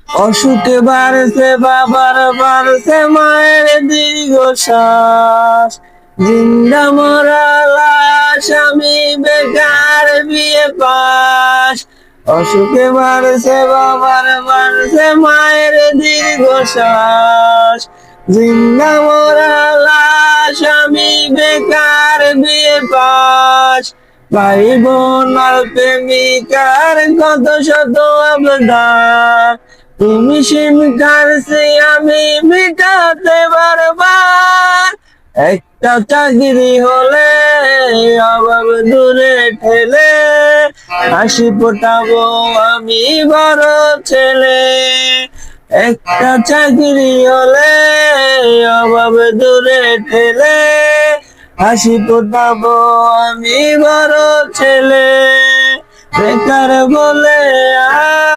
অসুখে বাড়ছে বাবার বাড়ছে মায়ের দীর্ঘশ্বাস, জিন্দা মরা লাশ আমি বেকার বিয়ে পাস। অসুখে বাড়ছে বাবার বাড়ছে মায়ের দীর্ঘশ্বাস, জিন্দা মরা লাশ আমি বেকার বিয়ে পাস। ভাই বোন আর প্রেমিকার কত শত আবদার, তুমি সিম কারছি আমি মিটাতে বারবার। একটা চাকরি হলে অভাব দূরে ঠেলে, হাসি ফোটাবো আমি বড় ছেলে। একটা চাকরি হলে অভাব দূরে ঠেলে, হাসি ফোটাবো আমি বড় ছেলে। বেকার বলে